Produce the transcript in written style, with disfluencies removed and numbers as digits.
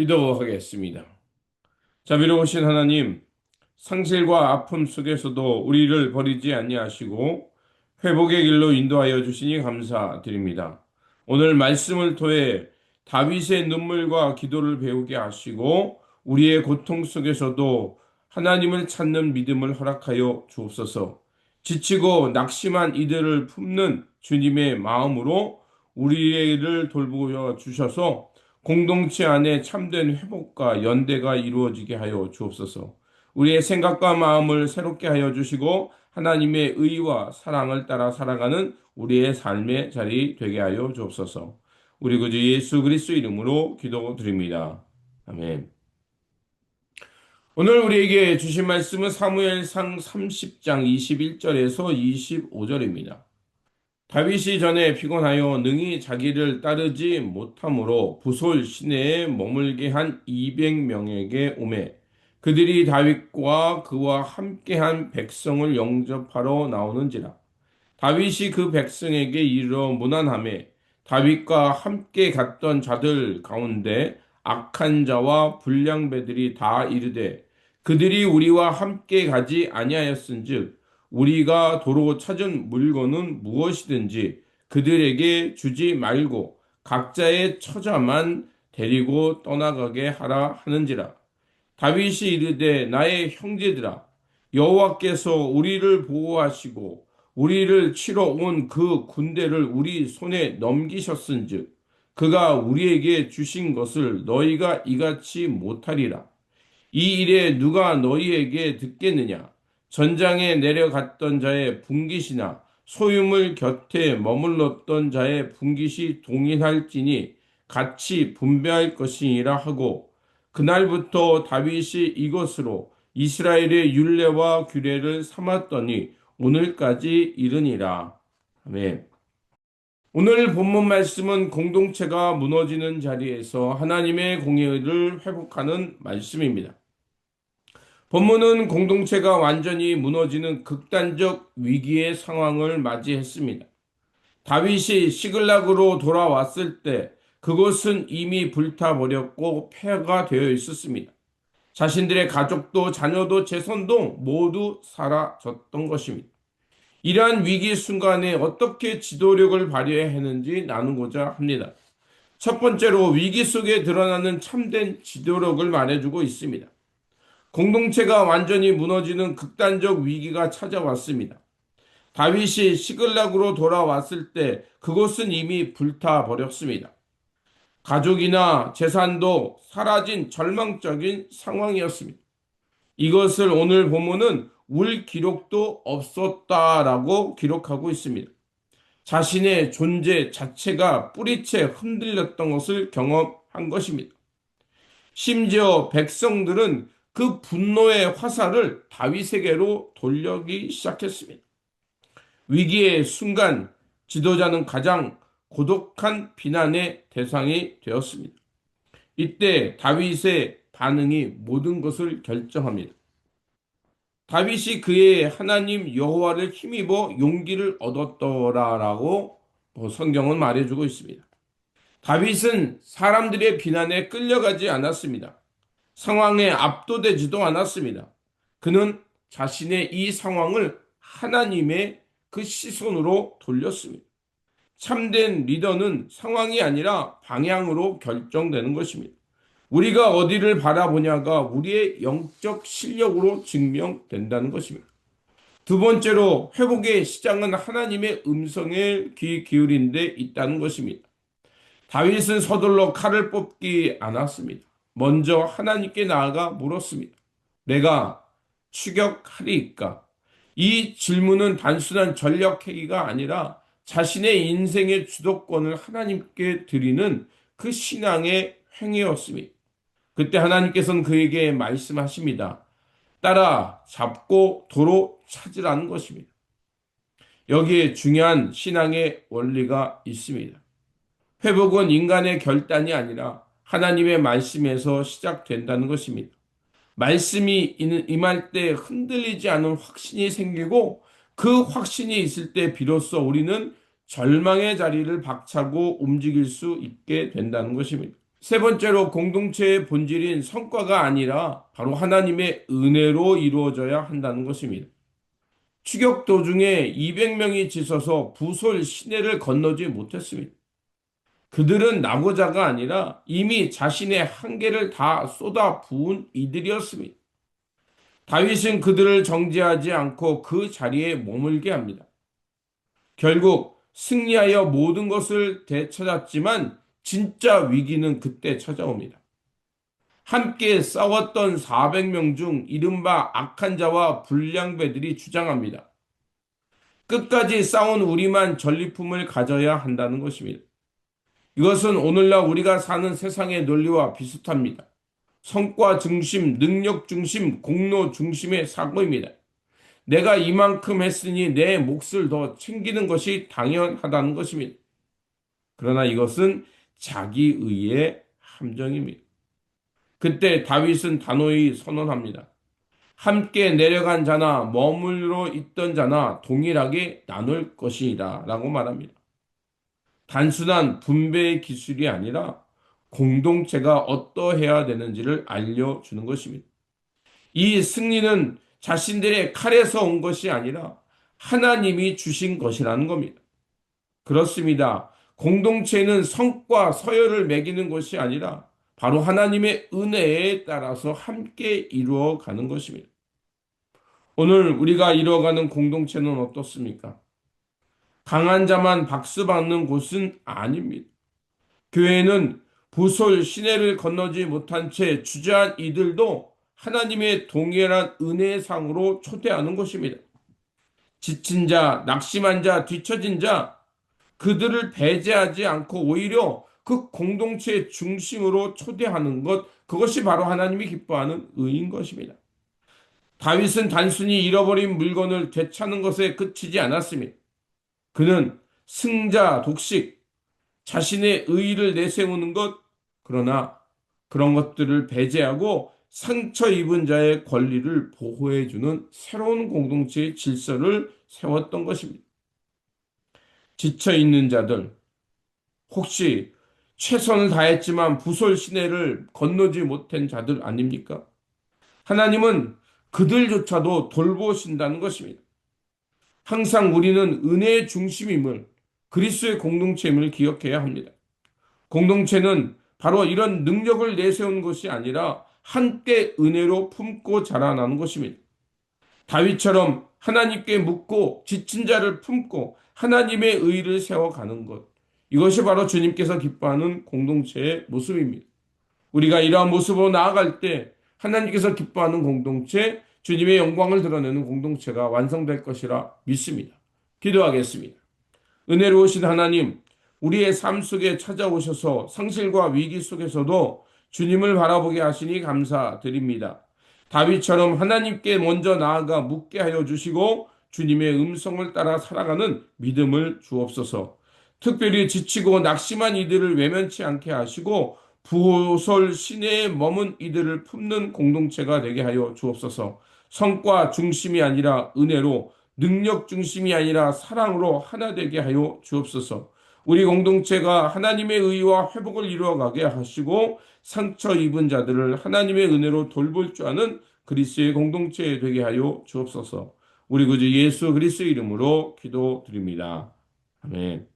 기도하겠습니다. 자비로우신 하나님, 상실과 아픔 속에서도 우리를 버리지 아니하시고 회복의 길로 인도하여 주시니 감사드립니다. 오늘 말씀을 통해 다윗의 눈물과 기도를 배우게 하시고 우리의 고통 속에서도 하나님을 찾는 믿음을 허락하여 주옵소서. 지치고 낙심한 이들을 품는 주님의 마음으로 우리를 돌보여 주셔서 공동체 안에 참된 회복과 연대가 이루어지게 하여 주옵소서. 우리의 생각과 마음을 새롭게 하여 주시고 하나님의 의와 사랑을 따라 살아가는 우리의 삶의 자리 되게 하여 주옵소서. 우리 구주 예수 그리스도 이름으로 기도드립니다. 아멘. 오늘 우리에게 주신 말씀은 사무엘상 30장 21절에서 25절입니다. 다윗이 전에 피곤하여 능히 자기를 따르지 못함으로 부솔 시내에 머물게 한 200명에게 오매 그들이 다윗과 그와 함께한 백성을 영접하러 나오는지라. 다윗이 그 백성에게 이르러 문안하매 다윗과 함께 갔던 자들 가운데 악한 자와 불량배들이 다 이르되 그들이 우리와 함께 가지 아니하였은즉 우리가 도로 찾은 물건은 무엇이든지 그들에게 주지 말고 각자의 처자만 데리고 떠나가게 하라 하는지라. 다윗이 이르되 나의 형제들아 여호와께서 우리를 보호하시고 우리를 치러 온 그 군대를 우리 손에 넘기셨은즉 그가 우리에게 주신 것을 너희가 이같이 못하리라. 이 일에 누가 너희에게 듣겠느냐? 전장에 내려갔던 자의 분깃이나 소유물 곁에 머물렀던 자의 분깃이 동일할지니 같이 분배할 것이니라 하고 그날부터 다윗이 이것으로 이스라엘의 율례와 규례를 삼았더니 오늘까지 이르니라. 아멘. 오늘 본문 말씀은 공동체가 무너지는 자리에서 하나님의 공의를 회복하는 말씀입니다. 본문은 공동체가 완전히 무너지는 극단적 위기의 상황을 맞이했습니다. 다윗이 시글락으로 돌아왔을 때 그곳은 이미 불타버렸고 폐허가 되어 있었습니다. 자신들의 가족도 자녀도 재산도 모두 사라졌던 것입니다. 이러한 위기 순간에 어떻게 지도력을 발휘해야 하는지 나누고자 합니다. 첫 번째로 위기 속에 드러나는 참된 지도력을 말해주고 있습니다. 공동체가 완전히 무너지는 극단적 위기가 찾아왔습니다. 다윗이 시글락으로 돌아왔을 때 그곳은 이미 불타버렸습니다. 가족이나 재산도 사라진 절망적인 상황이었습니다. 이것을 오늘 본문은 울 기록도 없었다라고 기록하고 있습니다. 자신의 존재 자체가 뿌리채 흔들렸던 것을 경험한 것입니다. 심지어 백성들은 그 분노의 화살을 다윗에게로 돌리기 시작했습니다. 위기의 순간 지도자는 가장 고독한 비난의 대상이 되었습니다. 이때 다윗의 반응이 모든 것을 결정합니다. 다윗이 그의 하나님 여호와를 힘입어 용기를 얻었더라라고 성경은 말해주고 있습니다. 다윗은 사람들의 비난에 끌려가지 않았습니다. 상황에 압도되지도 않았습니다. 그는 자신의 이 상황을 하나님의 그 시선으로 돌렸습니다. 참된 리더는 상황이 아니라 방향으로 결정되는 것입니다. 우리가 어디를 바라보냐가 우리의 영적 실력으로 증명된다는 것입니다. 두 번째로 회복의 시작은 하나님의 음성에 귀 기울인 데 있다는 것입니다. 다윗은 서둘러 칼을 뽑지 않았습니다. 먼저 하나님께 나아가 물었습니다. 내가 추격하리이까? 이 질문은 단순한 전력회의가 아니라 자신의 인생의 주도권을 하나님께 드리는 그 신앙의 행위였습니다. 그때 하나님께서는 그에게 말씀하십니다. 따라 잡고 도로 찾으라는 것입니다. 여기에 중요한 신앙의 원리가 있습니다. 회복은 인간의 결단이 아니라 하나님의 말씀에서 시작된다는 것입니다. 말씀이 임할 때 흔들리지 않은 확신이 생기고 그 확신이 있을 때 비로소 우리는 절망의 자리를 박차고 움직일 수 있게 된다는 것입니다. 세 번째로 공동체의 본질인 성과가 아니라 바로 하나님의 은혜로 이루어져야 한다는 것입니다. 추격 도중에 200명이 지쳐서 부솔 시내를 건너지 못했습니다. 그들은 나고자가 아니라 이미 자신의 한계를 다 쏟아 부은 이들이었습니다. 다윗은 그들을 정죄하지 않고 그 자리에 머물게 합니다. 결국 승리하여 모든 것을 되찾았지만 진짜 위기는 그때 찾아옵니다. 함께 싸웠던 400명 중 이른바 악한 자와 불량배들이 주장합니다. 끝까지 싸운 우리만 전리품을 가져야 한다는 것입니다. 이것은 오늘날 우리가 사는 세상의 논리와 비슷합니다. 성과 중심, 능력 중심, 공로 중심의 사고입니다. 내가 이만큼 했으니 내 몫을 더 챙기는 것이 당연하다는 것입니다. 그러나 이것은 자기의의 함정입니다. 그때 다윗은 단호히 선언합니다. 함께 내려간 자나 머물러 있던 자나 동일하게 나눌 것이다 라고 말합니다. 단순한 분배의 기술이 아니라 공동체가 어떠해야 되는지를 알려주는 것입니다. 이 승리는 자신들의 칼에서 온 것이 아니라 하나님이 주신 것이라는 겁니다. 그렇습니다. 공동체는 성과 서열을 매기는 것이 아니라 바로 하나님의 은혜에 따라서 함께 이루어가는 것입니다. 오늘 우리가 이루어가는 공동체는 어떻습니까? 강한 자만 박수 받는 곳은 아닙니다. 교회는 부솔 시내를 건너지 못한 채 주저한 이들도 하나님의 동일한 은혜의 상으로 초대하는 것입니다. 지친 자, 낙심한 자, 뒤처진 자, 그들을 배제하지 않고 오히려 그 공동체의 중심으로 초대하는 것, 그것이 바로 하나님이 기뻐하는 의인 것입니다. 다윗은 단순히 잃어버린 물건을 되찾는 것에 그치지 않았습니다. 그는 승자 독식, 자신의 의의를 내세우는 것, 그러나 그런 것들을 배제하고 상처 입은 자의 권리를 보호해주는 새로운 공동체의 질서를 세웠던 것입니다. 지쳐있는 자들, 혹시 최선을 다했지만 부솔 시내를 건너지 못한 자들 아닙니까? 하나님은 그들조차도 돌보신다는 것입니다. 항상 우리는 은혜의 중심임을, 그리스도의 공동체임을 기억해야 합니다. 공동체는 바로 이런 능력을 내세우는 것이 아니라 함께 은혜로 품고 자라나는 것입니다. 다윗처럼 하나님께 묻고 지친 자를 품고 하나님의 의를 세워가는 것. 이것이 바로 주님께서 기뻐하는 공동체의 모습입니다. 우리가 이러한 모습으로 나아갈 때 하나님께서 기뻐하는 공동체, 주님의 영광을 드러내는 공동체가 완성될 것이라 믿습니다. 기도하겠습니다. 은혜로우신 하나님, 우리의 삶 속에 찾아오셔서 상실과 위기 속에서도 주님을 바라보게 하시니 감사드립니다. 다윗처럼 하나님께 먼저 나아가 묻게 하여 주시고 주님의 음성을 따라 살아가는 믿음을 주옵소서. 특별히 지치고 낙심한 이들을 외면치 않게 하시고 부설 시내에 머문 이들을 품는 공동체가 되게 하여 주옵소서. 성과 중심이 아니라 은혜로, 능력 중심이 아니라 사랑으로 하나 되게 하여 주옵소서. 우리 공동체가 하나님의 의와 회복을 이루어가게 하시고 상처 입은 자들을 하나님의 은혜로 돌볼 줄 아는 그리스도의 공동체 되게 하여 주옵소서. 우리 구주 예수 그리스도의 이름으로 기도드립니다. 아멘.